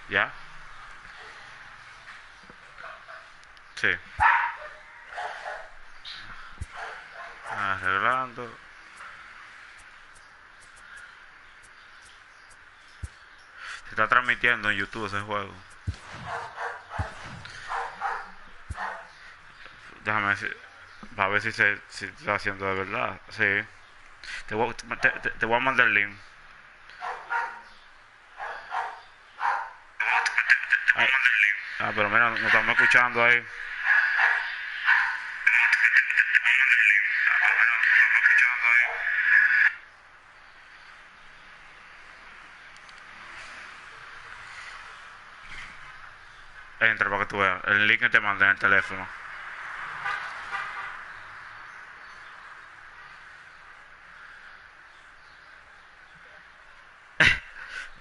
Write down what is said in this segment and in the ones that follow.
¿Ya? Sí. Arreglando. Se está transmitiendo en YouTube ese juego. Déjame decir, para ver si está haciendo de verdad. Sí. Te voy a mandar el link. Ay, pero mira, no estamos escuchando ahí. Entra para que tú veas. El link que te mandé en el teléfono.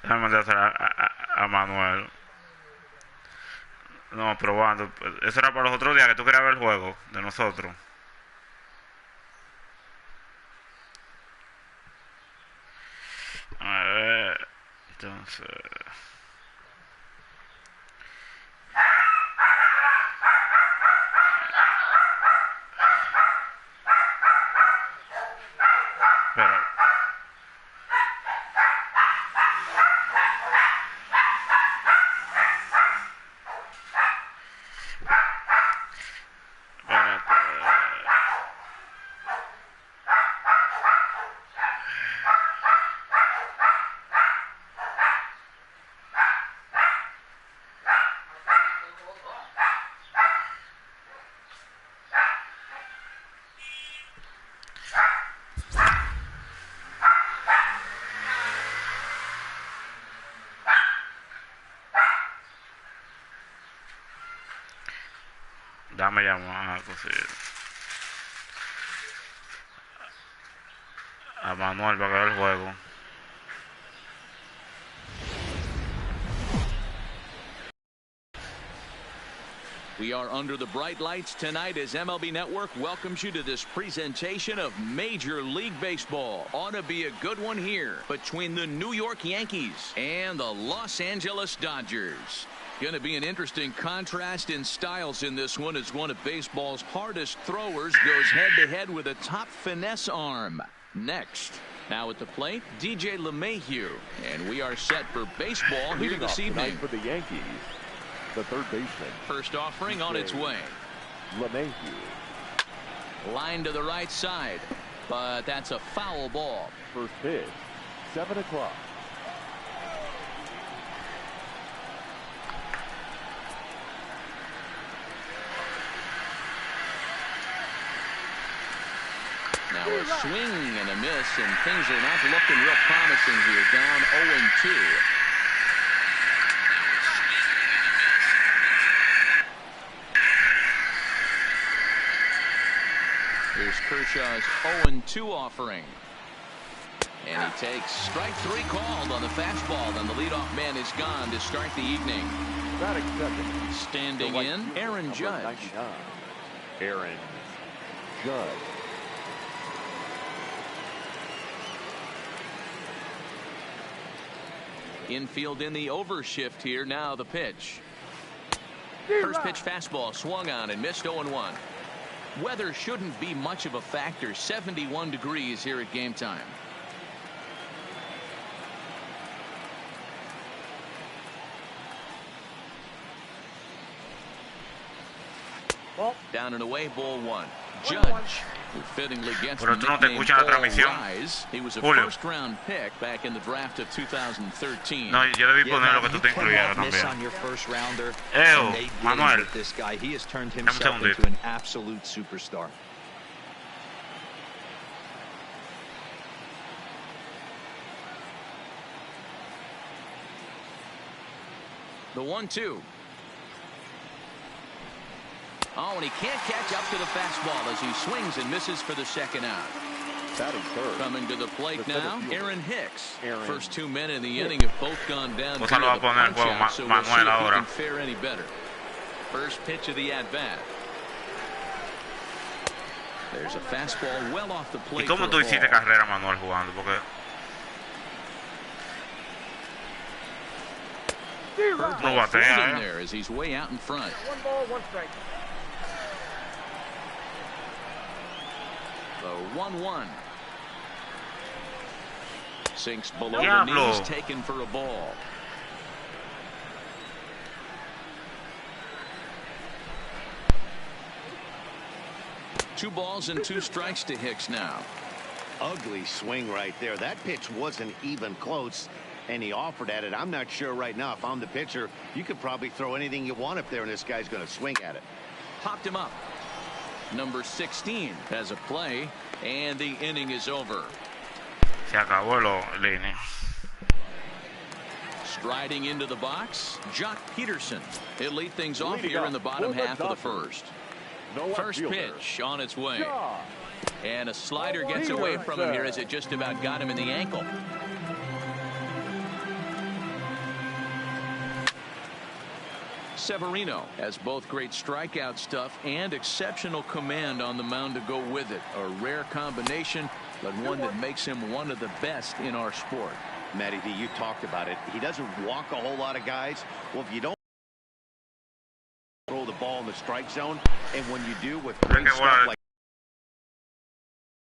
Déjame mandar a Manuel. No, probando. Eso era para los otros días que tú querías ver el juego de nosotros. A ver. Entonces. Espera. Dame llamar a Manuel para que vea el juego. We are under the bright lights tonight as MLB Network welcomes you to this presentation of Major League Baseball. Ought to be a good one here between the New York Yankees and the Los Angeles Dodgers. Going to be an interesting contrast in styles in this one as one of baseball's hardest throwers goes head-to-head with a top finesse arm. Next. Now at the plate, DJ LeMahieu. And we are set for baseball here this evening. For the Yankees, the third baseman. First offering on its way. LeMahieu. Line to the right side, but that's a foul ball. First pitch, 7 o'clock. Now a swing and a miss, and things are not looking real promising here. Down 0-2. Here's Kershaw's 0-2 offering. And he takes strike 3 called on the fastball, and the leadoff man is gone to start the evening. Standing in, Aaron Judge. Aaron Judge. Infield in the overshift here. Now the pitch. First pitch fastball swung on and missed 0-1. Weather shouldn't be much of a factor. 71 degrees here at game time. Down and away, ball 1. Judge, who fittingly gets the nickname Rise. He was a first-round pick back in the draft of 2013. No, yo debí poner lo que tú te incluyera también. On your first rounder. Manuel. This guy, he has turned himself into an absolute superstar. The 1-2. Oh, and he can't catch up to the fastball as he swings and misses for the second out. Coming to the plate now, Aaron Hicks. First 2 men in the inning have both gone down to the punch-out, so we'll see if he can fare any better. First pitch of the at-bat. There's a fastball well off the plate. ¿Y cómo tú hiciste carrera, Manuel, jugando? Porque No batea, in there as he's way out in front. 1 ball, 1 strike. The 1-1. Sinks below the Diablo. knees, taken for a ball. Two balls and 2 strikes to Hicks now. Ugly swing right there. That pitch wasn't even close, and he offered at it. I'm not sure right now if I'm the pitcher, you could probably throw anything you want up there, and this guy's going to swing at it. Popped him up. Number 16 has a play, and the inning is over. Se acabó el inning. Striding into the box, Jock Peterson. He'll lead things off here in the bottom half of the first. First pitch on its way. And a slider gets away from him here as it just about got him in the ankle. Severino has both great strikeout stuff and exceptional command on the mound to go with it. A rare combination, but one that makes him one of the best in our sport. Matty V, you talked about it. He doesn't walk a whole lot of guys. Well, if you don't throw the ball in the strike zone, and when you do with great stuff like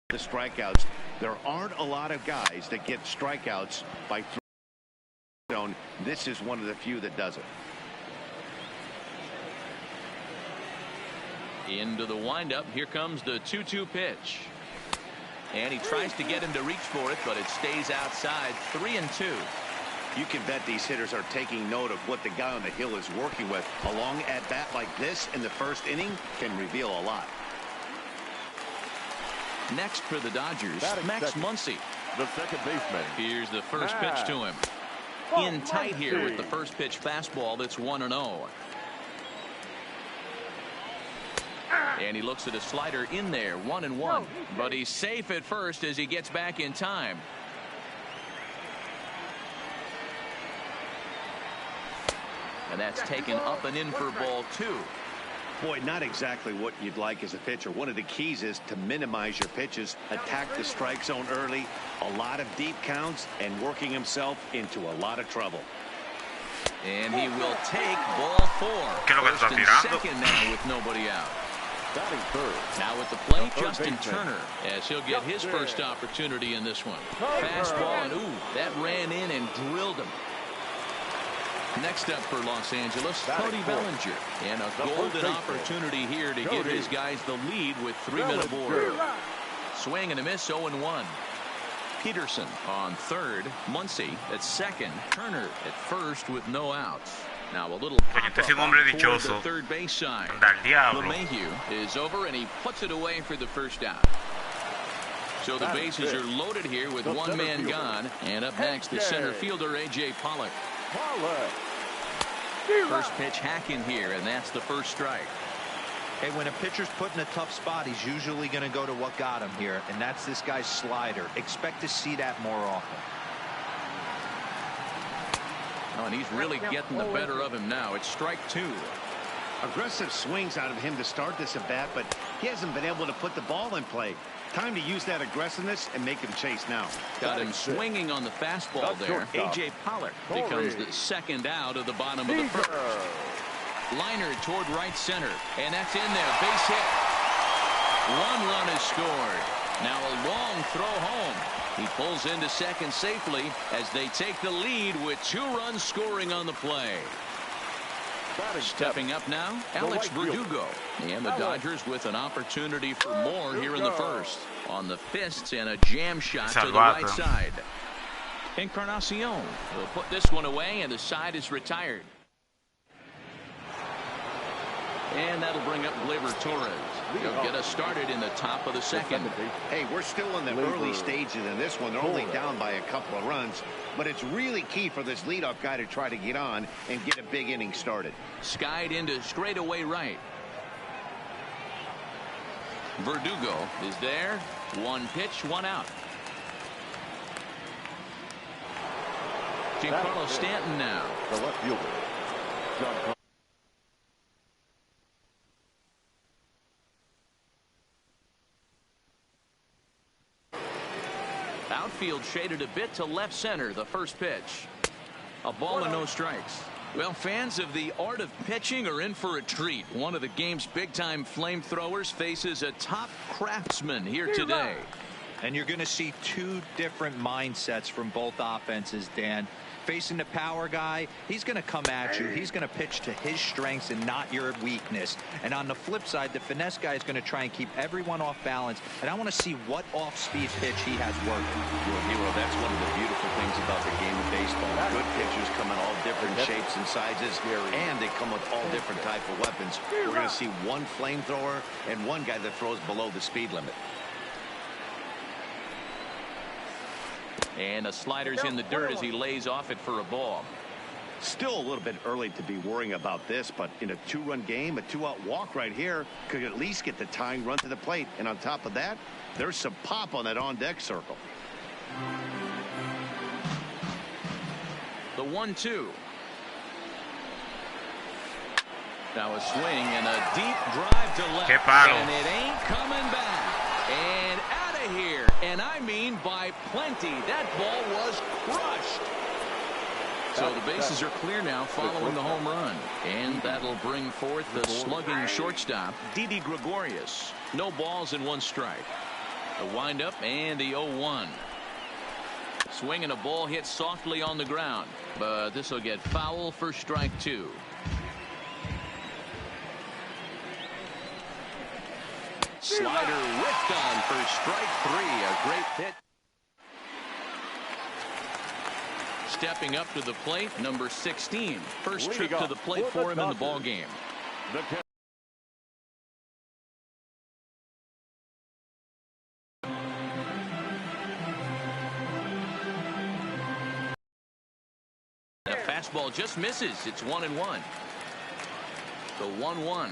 the strikeouts, there aren't a lot of guys that get strikeouts by throwing zone. This is one of the few that does it. Into the windup. Here comes the 2-2 pitch. And he tries to get him to reach for it, but it stays outside. 3-2. You can bet these hitters are taking note of what the guy on the hill is working with. A long at bat like this in the first inning can reveal a lot. Next for the Dodgers, Max Muncy. The second baseman. Here's the first pitch to him. In tight here with the first pitch fastball that's 1-0. And he looks at a slider in there, 1-1. But he's safe at first as he gets back in time. And that's taken up and in for ball 2. Boy, not exactly what you'd like as a pitcher. One of the keys is to minimize your pitches, attack the strike zone early, a lot of deep counts, and working himself into a lot of trouble. And he will take ball 4. First and second now with nobody out. Batting third. Now at the plate, Justin Turner, as he'll get his first opportunity in this one. Fastball, and ooh, that ran in and drilled him. Next up for Los Angeles, Cody Bellinger. And a golden opportunity here to give his guys the lead with 3 men aboard. Swing and a miss, 0-1. Peterson on third, Muncy at second, Turner at first with no outs. Now a little pop up for the third base side. LeMahieu is over and he puts it away for the first out. So the bases are loaded here with one man gone. And up next, the center fielder, A.J. Pollock. First pitch hack in here, and that's the first strike. Hey, when a pitcher's put in a tough spot, he's usually going to go to what got him here, and that's this guy's slider. Expect to see that more often. Oh, and he's really getting the better of him now. It's strike 2. Aggressive swings out of him to start this at bat, but he hasn't been able to put the ball in play. Time to use that aggressiveness and make him chase now. Got him swinging on the fastball there. A.J. Pollock becomes the second out of the bottom of the first. Liner toward right center, and that's in there. Base hit. 1 run is scored. Now a long throw home. He pulls into second safely as they take the lead with 2 runs scoring on the play. Stepping up now, Alex Verdugo. And the Dodgers with an opportunity for more here in the first. On the fists and a jam shot to the right side. Encarnacion will put this one away, and the side is retired. And that'll bring up Gleyber Torres. He'll get us started in the top of the second. Hey, we're still in the early stages in this one. They're only down by a couple of runs. But it's really key for this leadoff guy to try to get on and get a big inning started. Skied into straightaway right. Verdugo is there. 1 pitch, 1 out. Giancarlo Stanton now. The left fielder, John. Outfield shaded a bit to left center. The first pitch. A ball and no strikes. Well, fans of the art of pitching are in for a treat. One of the game's big-time flamethrowers faces a top craftsman here today. And you're going to see two different mindsets from both offenses, Dan. Facing the power guy, he's going to come at you. He's going to pitch to his strengths and not your weakness. And on the flip side, the finesse guy is going to try and keep everyone off balance. And I want to see what off-speed pitch he has working. Hero, that's one of the beautiful things about the game of baseball. Good pitchers come in all different shapes and sizes, and they come with all different type of weapons. We're going to see one flamethrower and one guy that throws below the speed limit. And a slider's in the dirt as he lays off it for a ball. Still a little bit early to be worrying about this, but in a two-run game, a two-out walk right here could at least get the tying run to the plate. And on top of that, there's some pop on that on-deck circle. The 1-2. Now a swing and a deep drive to left. And it ain't coming back. And out of here. And I mean by plenty. That ball was crushed. So the bases are clear now following the home run. And that'll bring forth the slugging shortstop, Didi Gregorius. No balls and one strike. The windup and the 0-1. Swing and a ball hit softly on the ground. But this will get foul for strike two. Slider whiffed on for strike three. A great hit. Stepping up to the plate, number 16. First trip to the plate for him in the ball game. The fastball just misses. It's 1-1. The 1-1.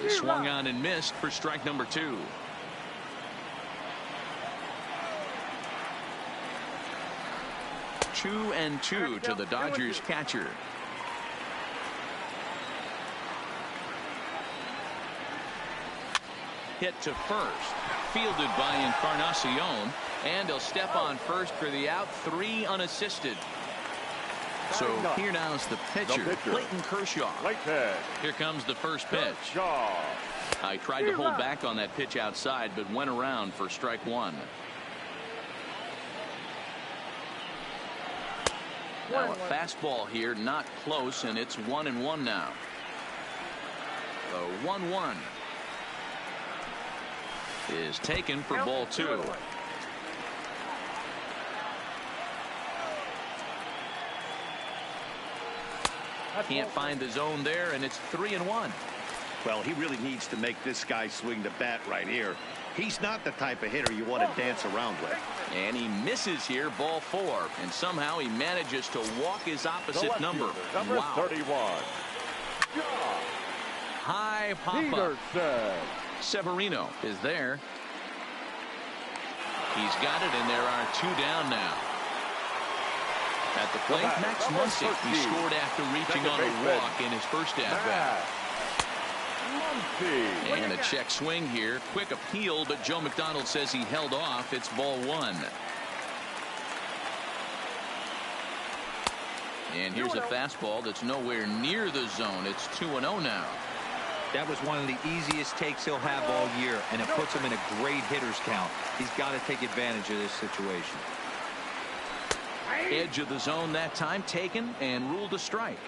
Swung on and missed for strike number two. Two and two to the Dodgers catcher. Hit to first. Fielded by Encarnacion. And he'll step on first for the out. 3 unassisted. So here now's the pitcher, Clayton Kershaw. Here comes the first pitch. I tried to hold back on that pitch outside, but went around for strike one. Now a fastball here, not close, and it's 1-1 now. The 1-1 is taken for ball two. Can't find the zone there, and it's 3-1. Well, he really needs to make this guy swing the bat right here. He's not the type of hitter you want to dance around with. And he misses here, ball 4, and somehow he manages to walk his opposite number. Wow. 31. High pop-up. Severino is there. He's got it, and there are 2 down now. At the plate, Max Muncy. He scored after reaching on a walk in his first at-bat. And a check swing here. Quick appeal, but Joe McDonald says he held off. It's ball 1. And here's a fastball that's nowhere near the zone. It's 2-0 now. That was one of the easiest takes he'll have all year, and it puts him in a great hitter's count. He's got to take advantage of this situation. Edge of the zone that time taken and ruled a strike.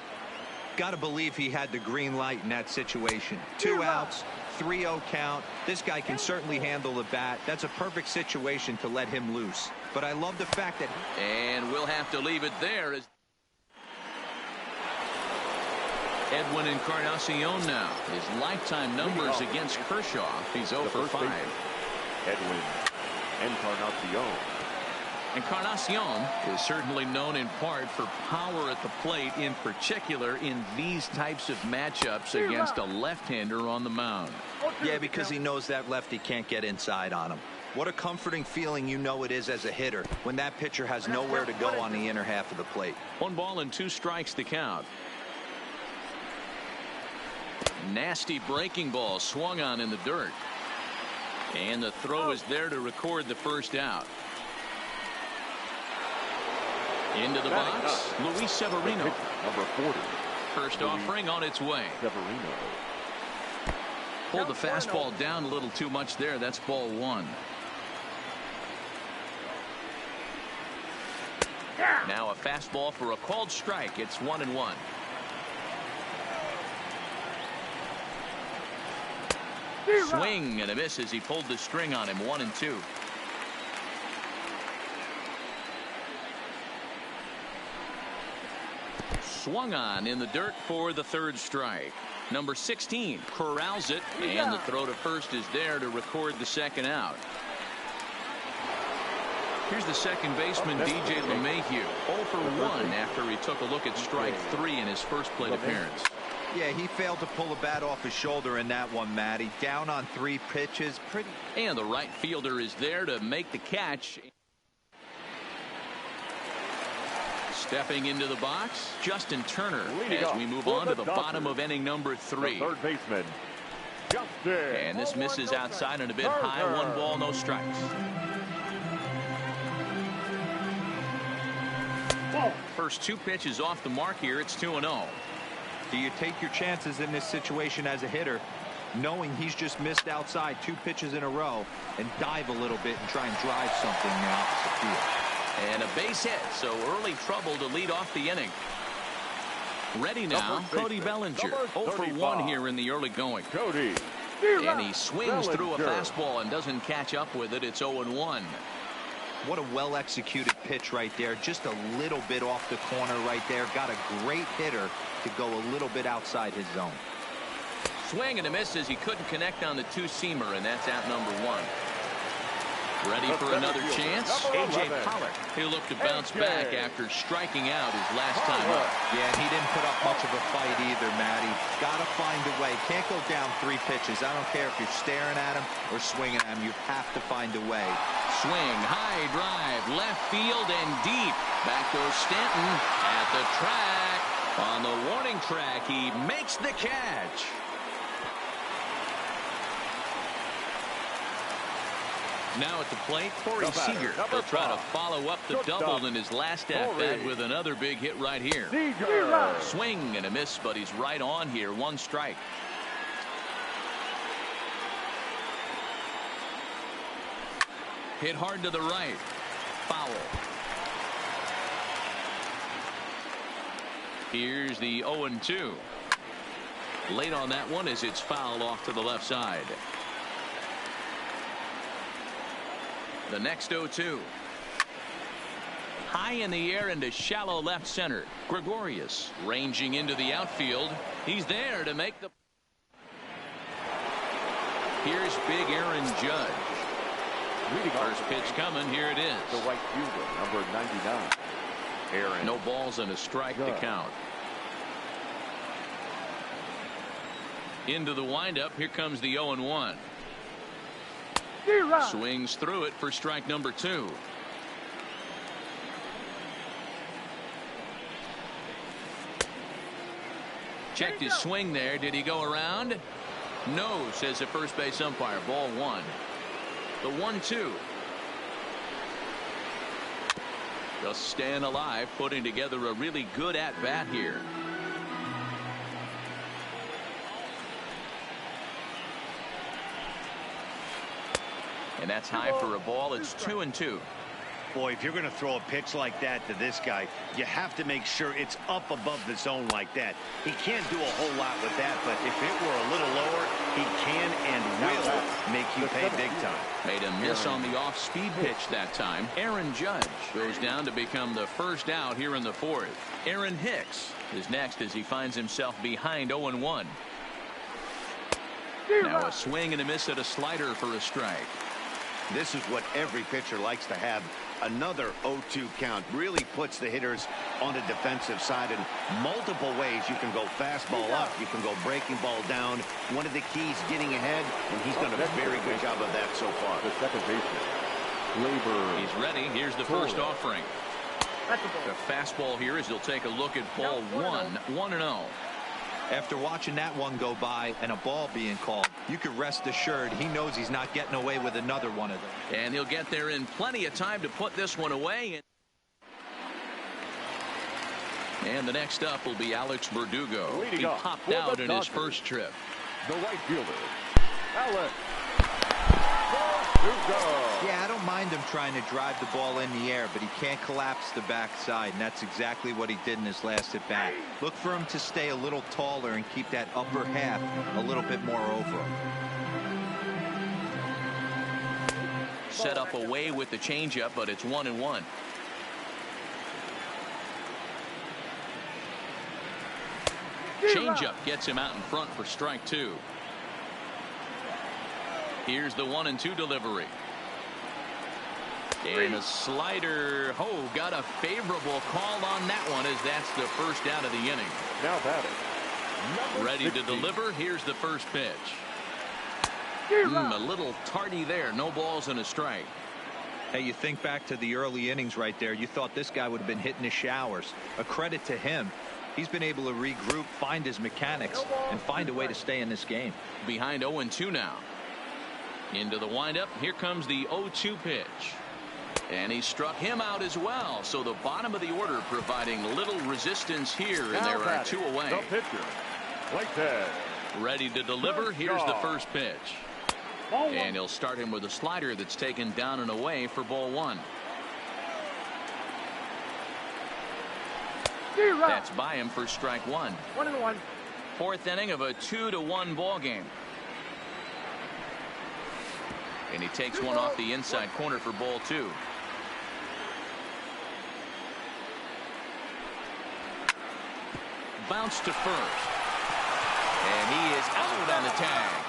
Got to believe he had the green light in that situation. 2 outs, 3-0 count. This guy can certainly handle the bat. That's a perfect situation to let him loose. But I love the fact that... And we'll have to leave it there. As Edwin Encarnacion now. His lifetime numbers against Kershaw. He's 0 for 5. Edwin Encarnacion. Encarnacion is certainly known in part for power at the plate, in particular in these types of matchups against a left-hander on the mound. Yeah, because he knows that lefty can't get inside on him. What a comforting feeling you know it is as a hitter when that pitcher has nowhere to go on the inner half of the plate. 1 ball and 2 strikes to count. Nasty breaking ball swung on in the dirt. And the throw is there to record the first out. Into the box, Luis Severino. Number 40. First offering on its way. Severino. Pulled the fastball down a little too much there. That's ball one. Now a fastball for a called strike. It's 1-1. Swing and a miss as he pulled the string on him. 1-2. Swung on in the dirt for the third strike. Number 16 corrals it, and the throw to first is there to record the second out. Here's the second baseman, DJ LeMahieu, 0 for 1 after he took a look at strike 3 in his first plate appearance. Yeah, he failed to pull a bat off his shoulder in that one, Matty. Down on 3 pitches. And the right fielder is there to make the catch. Stepping into the box, Justin Turner, as we move on to the bottom of inning number 3. Third baseman, Justin. And this misses outside and a bit high. 1 ball, no strikes. First 2 pitches off the mark here. It's 2-0. Do you take your chances in this situation as a hitter, knowing he's just missed outside 2 pitches in a row, and dive a little bit and try and drive something in the opposite field? And a base hit, so early trouble to lead off the inning. Ready now, Cody Bellinger, 0 for 1 here in the early going. Cody. And he swings through a fastball and doesn't catch up with it. It's 0-1. What a well-executed pitch right there. Just a little bit off the corner right there. Got a great hitter to go a little bit outside his zone. Swing and a miss as he couldn't connect on the 2-seamer, and that's out number 1. Ready for another chance? A.J. Pollock. He'll look to bounce back after striking out his last time up. Yeah, and he didn't put up much of a fight either, Matty. Got to find a way. Can't go down 3 pitches. I don't care if you're staring at him or swinging at him. You have to find a way. Swing, high drive, left field and deep. Back goes Stanton at the track. On the warning track, he makes the catch. Now at the plate, Corey Seager will try to follow up the double in his last at-bat with another big hit right here. Swing and a miss, but he's right on here. 1 strike. Hit hard to the right. Foul. Here's the 0-2. Late on that one as it's fouled off to the left side. The next 0-2. High in the air into shallow left center. Gregorius ranging into the outfield. He's there to make the. Here's big Aaron Judge. First pitch coming. Here it is. The right fielder, number 99. Aaron. No balls and a strike to count. Into the windup. Here comes the 0-1. Swings through it for strike number 2. Checked his swing there. Did he go around? No, says the first base umpire. Ball 1. The 1-2. Just staying alive, putting together a really good at-bat here. And that's high for a ball. It's 2-2. Boy, if you're going to throw a pitch like that to this guy, you have to make sure it's up above the zone like that. He can't do a whole lot with that, but if it were a little lower, he can and will make you pay big time. Made a miss on the off-speed pitch that time. Aaron Judge goes down to become the first out here in the 4th. Aaron Hicks is next as he finds himself behind 0-1. Now a swing and a miss at a slider for a strike. This is what every pitcher likes to have. Another 0-2 count really puts the hitters on the defensive side in multiple ways. You can go fastball up, you can go breaking ball down. One of the keys, getting ahead, and he's done a very good job of that so far. The second baseman, Labor. He's ready. Here's the first offering. The fastball here as he'll take a look at ball 1. 1-0. After watching that one go by and a ball being called, you can rest assured he knows he's not getting away with another one of them. And he'll get there in plenty of time to put this one away. And the next up will be Alex Verdugo. Leading He up popped for the out in his Dodgers, first trip. the right fielder, Alex Verdugo. Yeah, I don't mind him trying to drive the ball in the air, but he can't collapse the backside, and that's exactly what he did in his last at bat. Look for him to stay a little taller and keep that upper half a little bit more over him. Set up away with the changeup, but it's 1-1. Changeup gets him out in front for strike 2. Here's the 1-2 delivery. And a slider. Oh, got a favorable call on that one, as that's the first out of the inning. Now batting, number Ready 60. to deliver. Here's the first pitch. A little tardy there. No balls and a strike. Hey, you think back to the early innings right there. You thought this guy would have been hitting his showers. A credit to him. He's been able to regroup, find his mechanics, and find a way to stay in this game. Behind 0-2 now. Into the windup. Here comes the 0-2 pitch. And he struck him out as well. So the bottom of the order providing little resistance here, and there are 2 away. The pitcher, Whitehead. Ready to deliver. Here's the first pitch. And he'll start him with a slider that's taken down and away for ball 1. That's by him for strike 1. 1-1. Fourth inning of a 2-1 ball game. And he takes one off the inside corner for ball 2. Bounce to first. And he is out on the tag.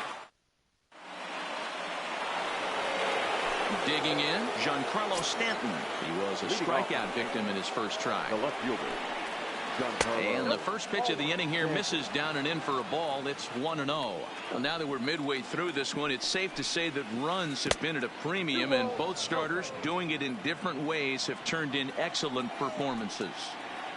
Digging in, Giancarlo Stanton. He was a strikeout victim in his first try. The left fielder, And the first pitch of the inning here misses down and in for a ball. It's 1-0. Well, now that we're midway through this one, it's safe to say that runs have been at a premium, and both starters, doing it in different ways, have turned in excellent performances.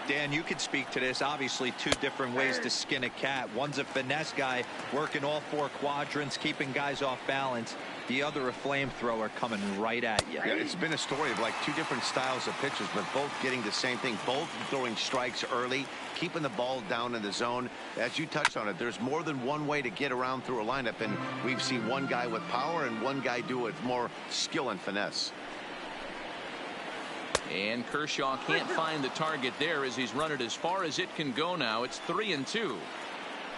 Dan, you could speak to this. Obviously, 2 different ways to skin a cat. One's a finesse guy working all 4 quadrants, keeping guys off balance. The other, a flamethrower coming right at you. Yeah, it's been a story of like 2 different styles of pitchers, but both getting the same thing. Both throwing strikes early, keeping the ball down in the zone. As you touched on it, there's more than one way to get around through a lineup, and we've seen one guy with power and one guy do it with more skill and finesse. And Kershaw can't find the target there as he's run it as far as it can go now. It's 3-2.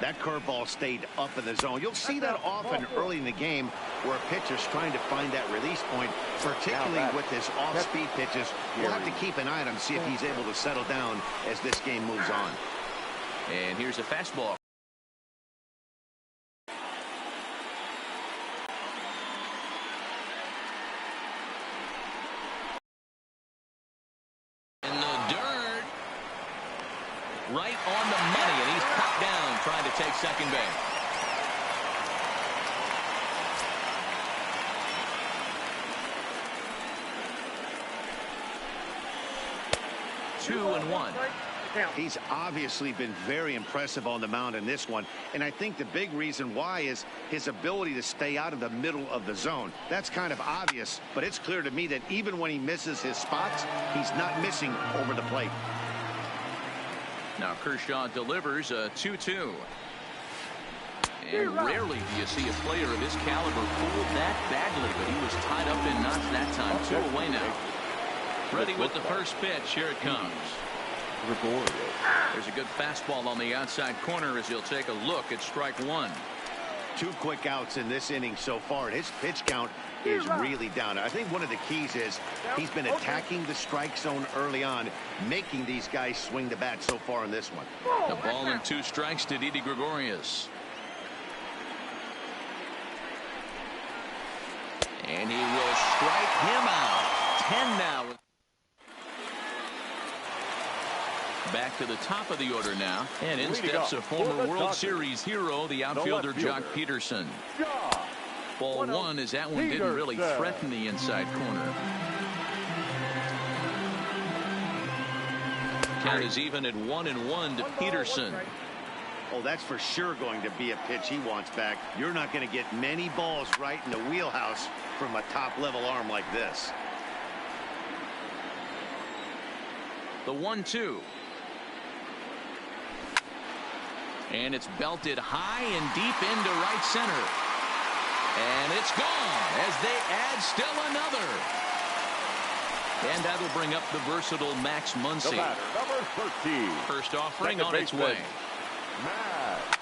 That curveball stayed up in the zone. You'll see that often early in the game where a pitcher's trying to find that release point, particularly with his off-speed pitches. We'll have to keep an eye on him, see if he's able to settle down as this game moves on. And here's a fastball. In the dirt. Right on the money, and he's cut down trying to take second base. Two and one. He's obviously been very impressive on the mound in this one, and I think the big reason why is his ability to stay out of the middle of the zone. That's kind of obvious, but it's clear to me that even when he misses his spots, he's not missing over the plate. Now Kershaw delivers a 2-2. And rarely do you see a player of his caliber fooled that badly, but he was tied up in knots that time. 2 away now. Ready with the first pitch. Here it comes. There's a good fastball on the outside corner as he'll take a look at strike 1. 2 quick outs in this inning so far, and his pitch count is really down. I think one of the keys is he's been attacking the strike zone early on, making these guys swing the bat so far in this one. A ball and 2 strikes to Didi Gregorius. And he will strike him out. 10 now. Back to the top of the order now, and in steps a former World Series hero, the outfielder Jock Peterson. Ball 1 as that one didn't really threaten the inside corner. Count is even at 1-1 to Peterson. Oh, that's for sure going to be a pitch he wants back. You're not going to get many balls right in the wheelhouse from a top-level arm like this. The 1-2. And it's belted high and deep into right center. And it's gone as they add still another. And that'll bring up the versatile Max Muncy. The batter, number 13. First offering Second on its baseman, way. Max.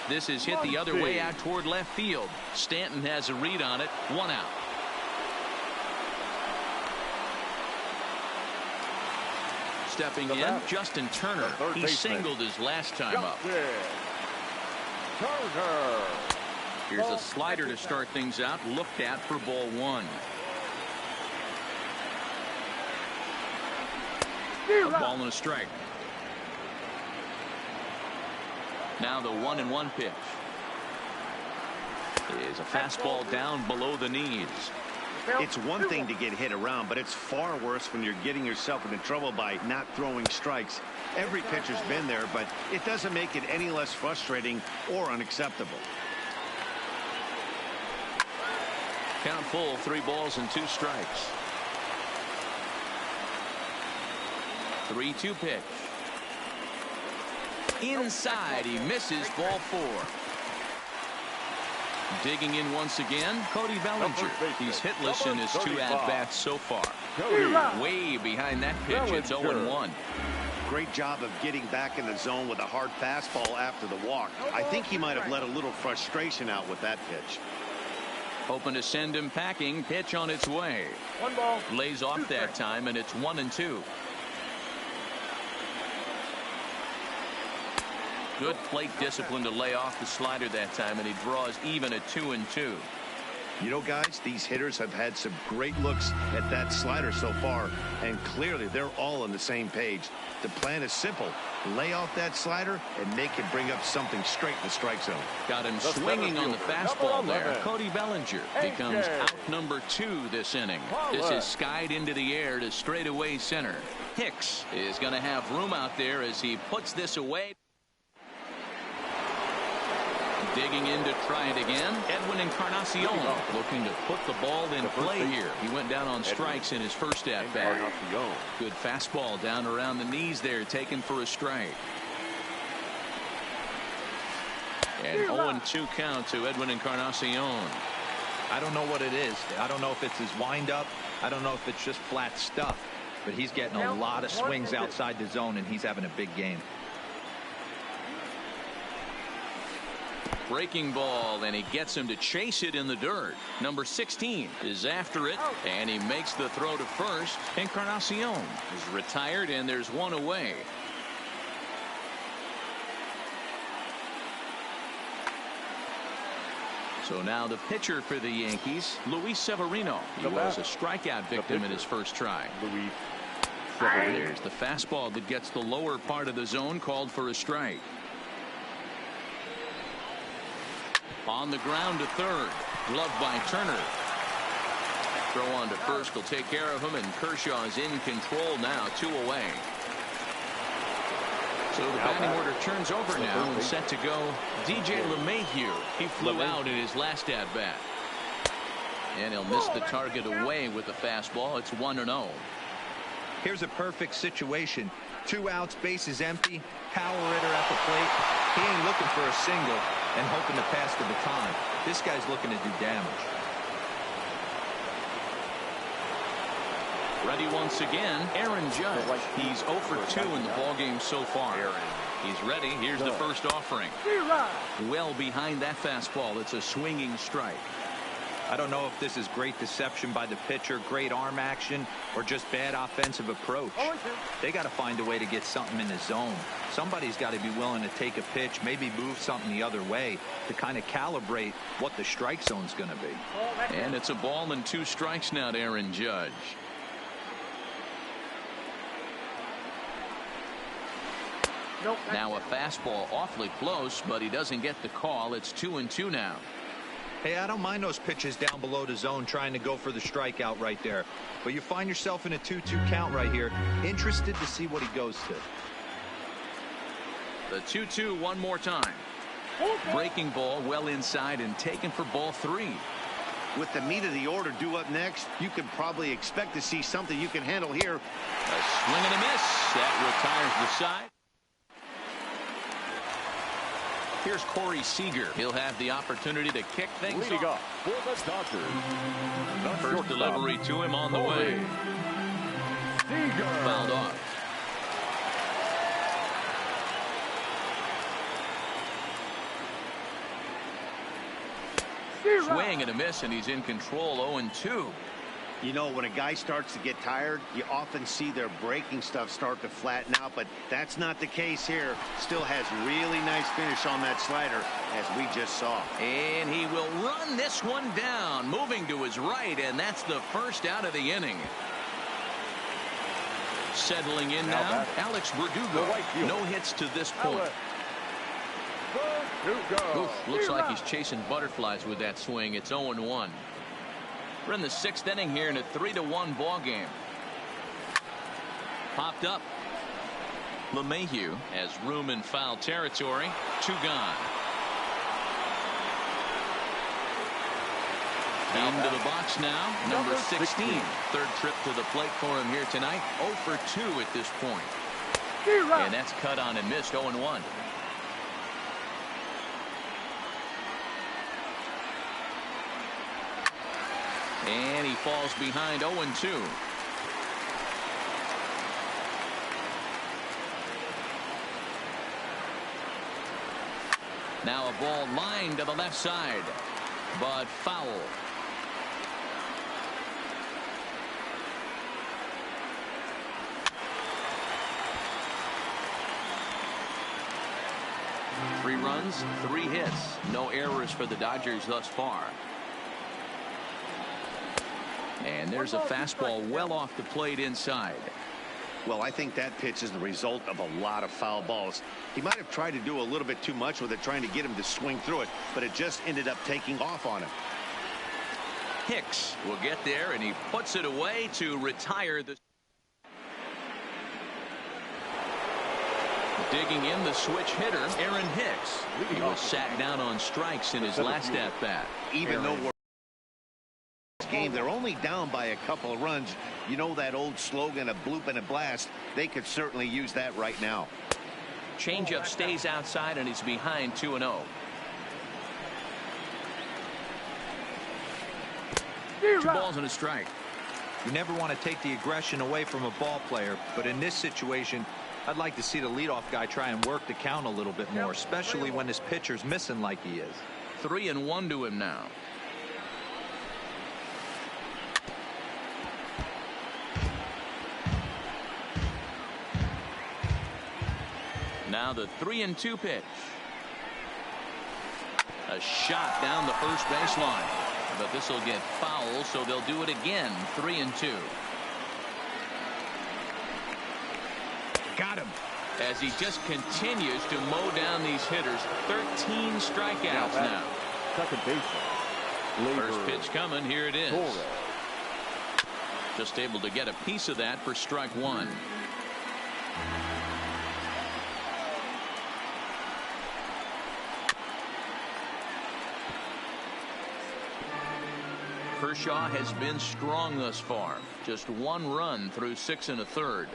This is hit the other way out toward left field. Stanton has a read on it. 1 out. Stepping in, Justin Turner. He singled his last time up. Turner. Here's a slider to start things out. Looked at for ball 1. A ball and a strike. Now the 1-1 pitch. Is a fastball down below the knees. It's one thing to get hit around, but it's far worse when you're getting yourself into trouble by not throwing strikes. Every pitcher's been there, but it doesn't make it any less frustrating or unacceptable. Count full, 3 balls and 2 strikes. 3-2 pitch. Inside, he misses, ball 4. Digging in once again, Cody Bellinger. He's hitless in his 2 at-bats so far. Way behind that pitch, it's 0-1. Great job of getting back in the zone with a hard fastball after the walk. I think he might have let a little frustration out with that pitch. Hoping to send him packing. Pitch on its way. 1 ball. Lays off that time, and it's 1-2. Good plate discipline to lay off the slider that time, and he draws even at 2-2. You know, guys, these hitters have had some great looks at that slider so far, and clearly they're all on the same page. The plan is simple. Lay off that slider and make it bring up something straight in the strike zone. Got him swinging on the fastball there. Cody Bellinger becomes out number 2 this inning. This is skied into the air to straightaway center. Hicks is going to have room out there as he puts this away. Digging in to try it again. Edwin Encarnacion looking to put the ball in play here. He went down on strikes in his first at-bat. Good fastball down around the knees there, taken for a strike. And 0-2 count to Edwin Encarnacion. I don't know what it is. I don't know if it's his windup. I don't know if it's just flat stuff. But he's getting a lot of swings outside the zone, and he's having a big game. Breaking ball, and he gets him to chase it in the dirt. Number 16 is after it, and he makes the throw to first. Encarnacion is retired, and there's 1 away. So now the pitcher for the Yankees, Luis Severino. He was a strikeout victim in his first try. There's the fastball that gets the lower part of the zone, called for a strike. On the ground to third. Gloved by Turner. Throw on to first will take care of him, and Kershaw is in control now. 2 away. So the batting order turns over now and set to go DJ LeMahieu. He flew out in his last at-bat. And he'll miss the target away with the fastball. It's 1-0. Here's a perfect situation. 2 outs, bases empty, power hitter at the plate. He ain't looking for a single and hoping to pass the baton. This guy's looking to do damage. Ready once again, Aaron Judge. He's 0 for 2 in the ballgame so far. He's ready. Here's the first offering. Well behind that fastball. It's a swinging strike. I don't know if this is great deception by the pitcher, great arm action, or just bad offensive approach. They got to find a way to get something in the zone. Somebody's got to be willing to take a pitch, maybe move something the other way to kind of calibrate what the strike zone's going to be. And it's a ball and 2 strikes now to Aaron Judge. Now a fastball awfully close, but he doesn't get the call. It's 2-2 now. Hey, I don't mind those pitches down below the zone trying to go for the strikeout right there. But you find yourself in a 2-2 count right here. Interested to see what he goes to. The 2-2 one more time. Breaking ball well inside and taken for ball 3. With the meat of the order due up next, you can probably expect to see something you can handle here. A swing and a miss. That retires the side. Here's Corey Seager. He'll have the opportunity to kick things Leading off. up for the Dodgers. First delivery to him on the way. Seager. Fouled off. Swing and a miss, and he's in control. 0-2. You know, when a guy starts to get tired, you often see their breaking stuff start to flatten out, but that's not the case here. Still has really nice finish on that slider, as we just saw. And he will run this one down, moving to his right, and that's the first out of the inning. Settling in now, Alex Verdugo. No hits to this point. Oof, looks like he's chasing butterflies with that swing. It's 0-1. We're in the 6th inning here in a 3-1 ball game. Popped up. LeMahieu has room in foul territory. 2 gone. Into the box now, number 16. Third trip to the plate for him here tonight. 0 for 2 at this point. And that's cut on and missed. 0-1. And he falls behind. 0-2. Now a ball lined to the left side, but foul. Three runs, 3 hits. No errors for the Dodgers thus far. And there's a fastball well off the plate inside. Well, I think that pitch is the result of a lot of foul balls. He might have tried to do a little bit too much with it, trying to get him to swing through it, but it just ended up taking off on him. Hicks will get there, and he puts it away to retire the. Digging in the switch hitter, Aaron Hicks. He was sat down on strikes in his last at-bat. Even though we're game, they're only down by a couple of runs. You know that old slogan, a bloop and a blast. They could certainly use that right now. Changeup stays outside, and he's behind 2-0. 2 balls and a strike. You never want to take the aggression away from a ball player, but in this situation, I'd like to see the leadoff guy try and work the count a little bit more, especially when this pitcher's missing like he is. 3-1 to him now. Now the 3-2 pitch. A shot down the first baseline, but this will get foul, so they'll do it again. 3-2. Got him. As he just continues to mow down these hitters. 13 strikeouts now. Second baseman. First pitch coming. Here it is. Just able to get a piece of that for strike 1. Kershaw has been strong thus far. Just 1 run through 6 1/3.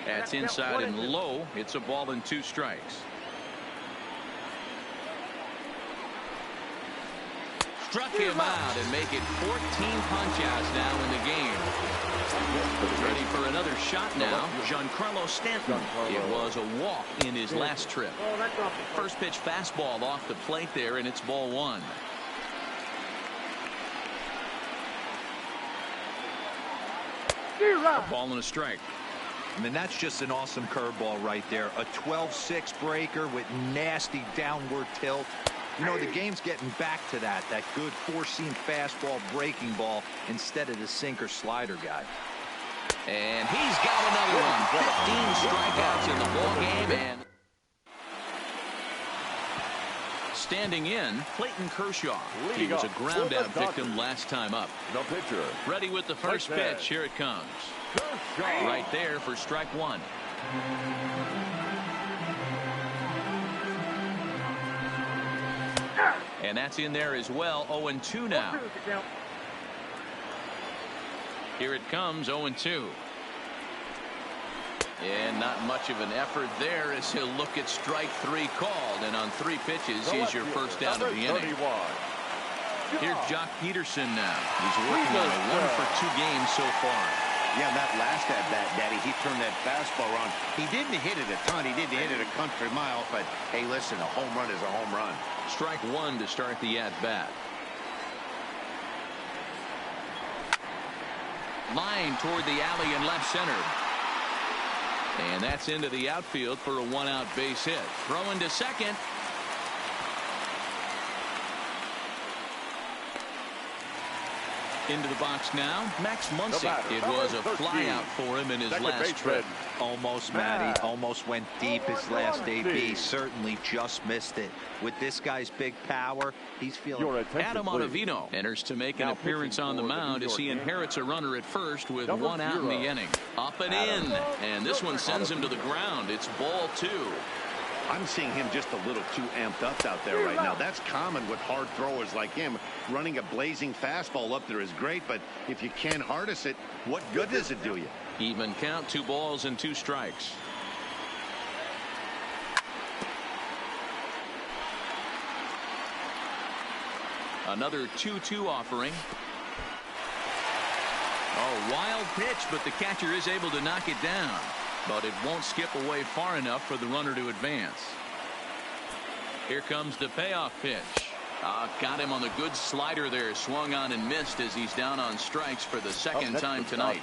That's inside and low. It's a ball and 2 strikes. Struck him out and make it 14 punch-outs now in the game. Ready for another shot now. Giancarlo Stanton. It was a walk in his last trip. First pitch fastball off the plate there, and it's ball 1. A ball and a strike. I mean, that's just an awesome curveball right there. A 12-6 breaker with nasty downward tilt. You know, the game's getting back to that good 4-seam fastball breaking ball instead of the sinker slider guy. And he's got another one. 15 strikeouts in the ball game. And standing in, Clayton Kershaw. He was a ground-out victim last time up. The pitcher. Ready with the first pitch. Here it comes. Right there for strike 1. And that's in there as well. 0-2 now. Here it comes. 0-2. And not much of an effort there as he'll look at strike 3 called. And on 3 pitches, he's your first down of the inning. Here's Jock Peterson now. He's working on a 1-for-2 game so far. Yeah, that last at-bat, Daddy, he turned that fastball around. He didn't hit it a ton. He didn't hit it a country mile. But, hey, listen, a home run is a home run. Strike 1 to start the at-bat. Line toward the alley in left center. And that's into the outfield for a 1-out base hit. Throwing to second. Into the box now, Max Muncy. It was a flyout for him in his last trip. Almost, Matty. Almost went deep his last AB. Certainly just missed it. With this guy's big power, he's feeling. Adam Ottavino enters to make an appearance on the mound as he inherits a runner at first with 1 out in the inning. Up and in. And this one sends him to the ground. It's ball 2. I'm seeing him just a little too amped up out there right now. That's common with hard throwers like him. Running a blazing fastball up there is great, but if you can't harness it, what good does it do you? Even count, 2 balls and 2 strikes. Another 2-2 offering. Oh, wild pitch, but the catcher is able to knock it down. But it won't skip away far enough for the runner to advance. Here comes the payoff pitch. Got him on the good slider there. Swung on and missed as he's down on strikes for the second time tonight.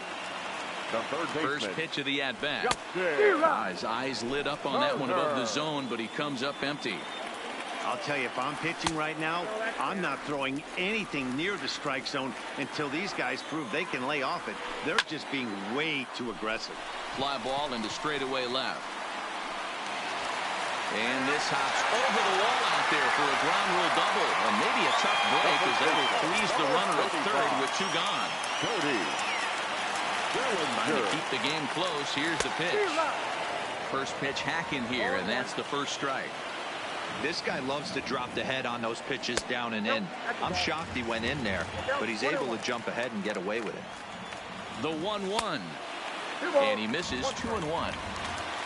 First pitch of the at-bat. His eyes lit up on that one above the zone, but he comes up empty. I'll tell you, if I'm pitching right now, I'm not throwing anything near the strike zone until these guys prove they can lay off it. They're just being way too aggressive. Fly ball into straightaway left. And this hops over the wall out there for a ground rule double. And maybe a tough break as that will please the runner at third with 2 gone. Trying to keep the game close. Here's the pitch. First pitch hack in here, and that's the first strike. This guy loves to drop the head on those pitches down and in. I'm shocked he went in there, but he's able to jump ahead and get away with it. The 1-1. And he misses 2-1.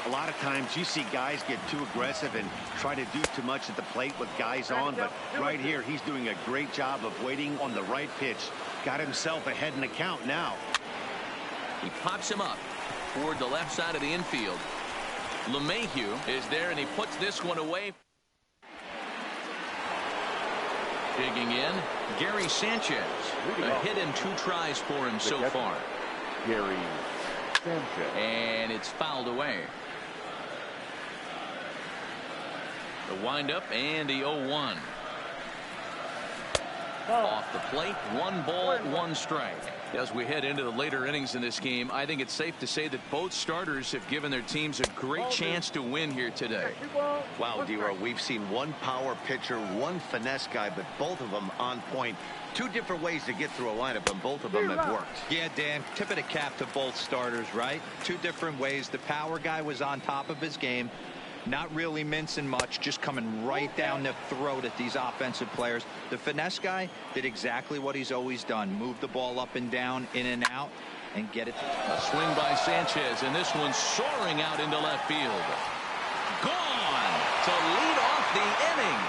A lot of times you see guys get too aggressive and try to do too much at the plate with guys on, but right here he's doing a great job of waiting on the right pitch. Got himself ahead in the count now. He pops him up toward the left side of the infield. LeMahieu is there, and he puts this one away. Digging in, Gary Sanchez. A hit and 2 tries for him so far. Gary Sanchez. And it's fouled away. The windup and the 0-1. Off the plate, 1 ball, 1 strike. As we head into the later innings in this game, I think it's safe to say that both starters have given their teams a great chance to win here today. Wow, D-Row, we've seen 1 power pitcher, 1 finesse guy, but both of them on point. 2 different ways to get through a lineup, and both of them have worked. Yeah, Dan, tip of the cap to both starters, right? 2 different ways. The power guy was on top of his game. Not really mincing much, just coming right down the throat at these offensive players. The finesse guy did exactly what he's always done. Move the ball up and down, in and out, and get it. A swing by Sanchez, and this one's soaring out into left field. Gone to lead off the inning.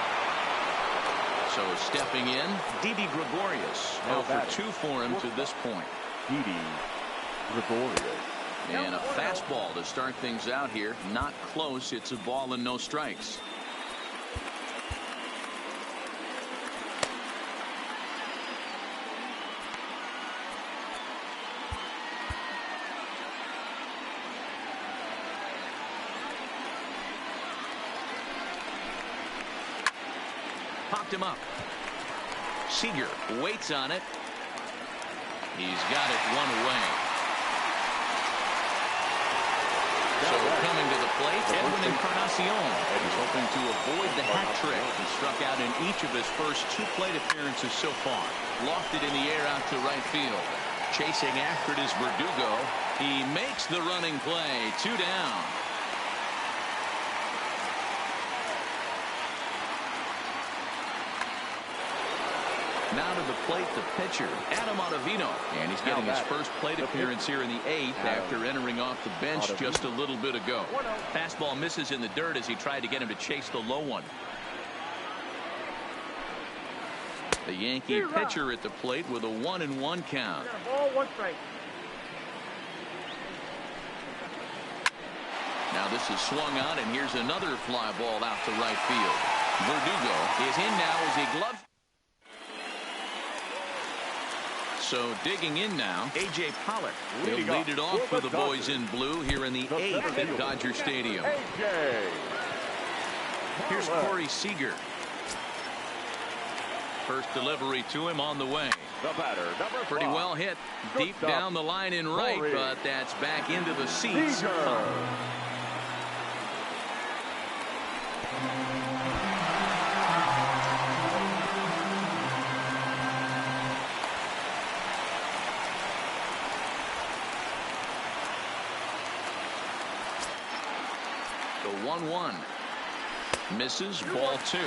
So stepping in, Didi Gregorius. 0 for 2 for him to this point. Didi Gregorius. And a fastball to start things out here. Not close. It's a ball and no strikes. Popped him up. Seager waits on it. He's got it 1 away. So coming to the plate, Edwin Encarnacion. He's hoping to avoid the hat trick. He struck out in each of his first 2 plate appearances so far. Lofted in the air out to right field. Chasing after it is Verdugo. He makes the running play. 2 down. Now to the plate, the pitcher, Adam Ottavino. And he's getting his first plate appearance here in the 8th after entering off the bench just a little bit ago. Fastball misses in the dirt as he tried to get him to chase the low one. The Yankee pitcher at the plate with a 1-1 count. Ball, 1 strike. Now this is swung on, and here's another fly ball out to right field. Verdugo is in now as he gloves. So digging in now, A.J. Pollock. He'll lead it off for the boys in blue here in the 8th at Dodger Stadium. Here's Corey Seager. First delivery to him on the way. Pretty well hit deep down the line in right, but that's back into the seats. The 1-1 misses, ball 2.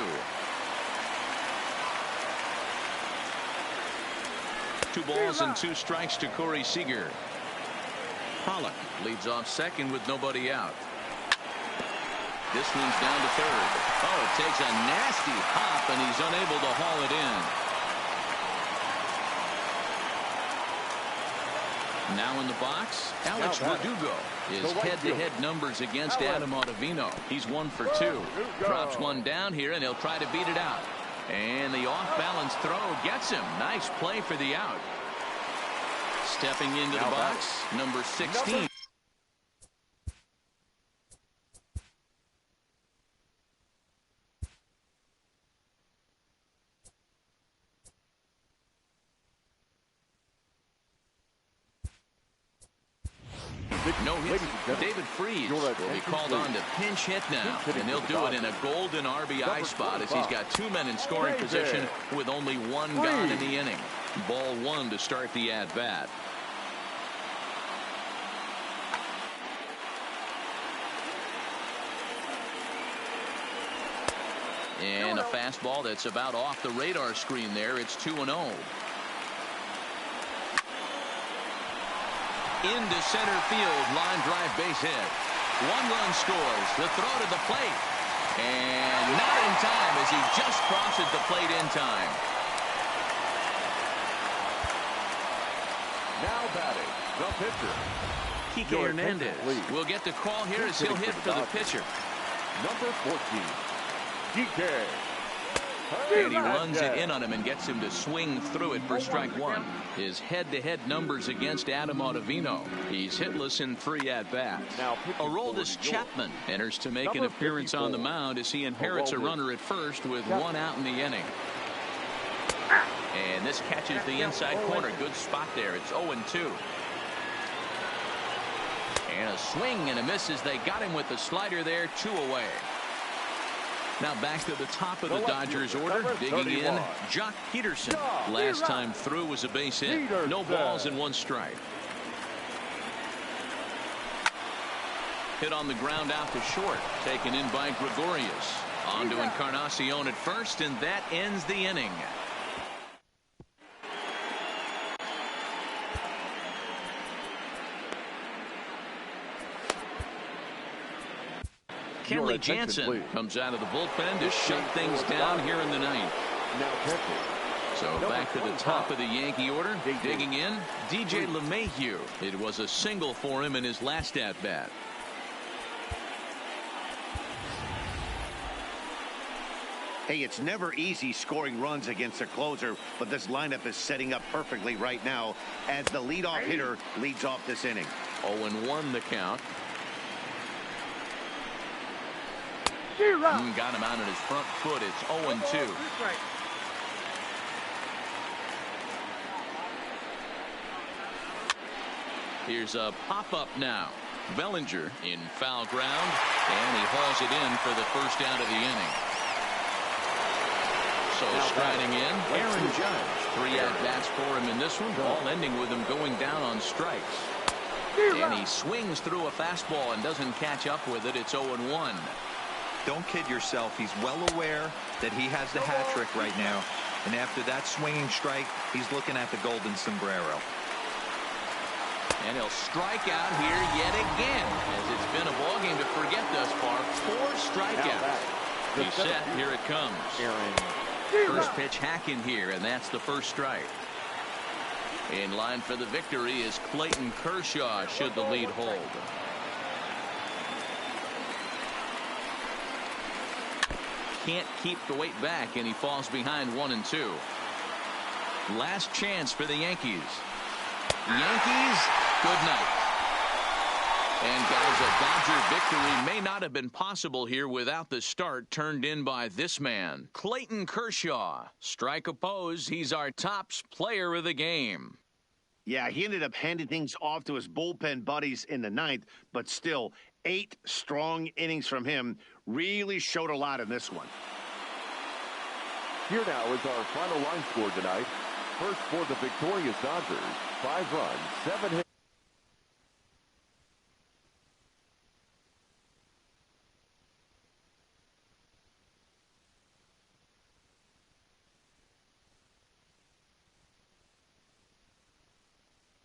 Two balls and 2 strikes to Corey Seager. Pollock leads off second with nobody out. This one's down to third. Oh, it takes a nasty hop, and he's unable to haul it in. Now in the box, Alex Verdugo. His head-to-head numbers against Adam Ottavino. He's 1 for 2. Drops one down here, and he'll try to beat it out. And the off-balance throw gets him. Nice play for the out. Stepping into the box, number 16. No hits. David Freese will be called on to pinch hit now, and he'll do it in a golden RBI spot as he's got 2 men in scoring position with only 1 gone in the inning. Ball 1 to start the at-bat. And a fastball that's about off the radar screen there. It's 2-0. Into center field, line drive base hit. 1 run scores. The throw to the plate. And not in time as he just crosses the plate in time. Now batting, the pitcher. Kike Hernandez will get the call here as he'll hit for the pitcher. Number 14, Kike. And he runs it in on him and gets him to swing through it for strike 1. His head-to-head numbers against Adam Ottavino. He's hitless in 3 at-bats. Aroldis Chapman enters to make an appearance on the mound as he inherits a runner at first with 1 out in the inning. And this catches the inside corner. Good spot there. It's 0-2. And a swing and a miss as they got him with the slider there. 2 away. Now back to the top of the Dodgers order. Digging in, Jock Peterson. Last time through was a base hit. No balls and 1 strike. Hit on the ground out to short. Taken in by Gregorius. On to Encarnacion at first, and that ends the inning. Kenley Jansen comes out of the bullpen to shut things down here in the 9th. So back to the top of the Yankee order. Digging in, DJ LeMahieu. It was a single for him in his last at-bat. Hey, it's never easy scoring runs against a closer, but this lineup is setting up perfectly right now as the leadoff hitter leads off this inning. 0-1 the count. Got him out on his front foot. It's 0-2. Here's a pop-up now. Bellinger in foul ground, and he hauls it in for the first out of the inning. So striding in, Aaron Judge. 3 at-bats for him in this one, all ending with him going down on strikes. And he swings through a fastball and doesn't catch up with it. It's 0-1. Don't kid yourself. He's well aware that he has the hat trick right now. And after that swinging strike, he's looking at the golden sombrero. And he'll strike out here yet again, as it's been a ball game to forget thus far. 4 strikeouts. He's set. Here it comes. First pitch hacking here, and that's the first strike. In line for the victory is Clayton Kershaw, should the lead hold. Can't keep the weight back, and he falls behind 1-2. Last chance for the Yankees. Yankees, good night. And guys, a Dodger victory may not have been possible here without the start turned in by this man, Clayton Kershaw. Strike opposed, he's our tops player of the game. Yeah, he ended up handing things off to his bullpen buddies in the 9th, but still, 8 strong innings from him really showed a lot in this one. Here now is our final line score tonight. First for the victorious Dodgers, 5 runs, 7 hits.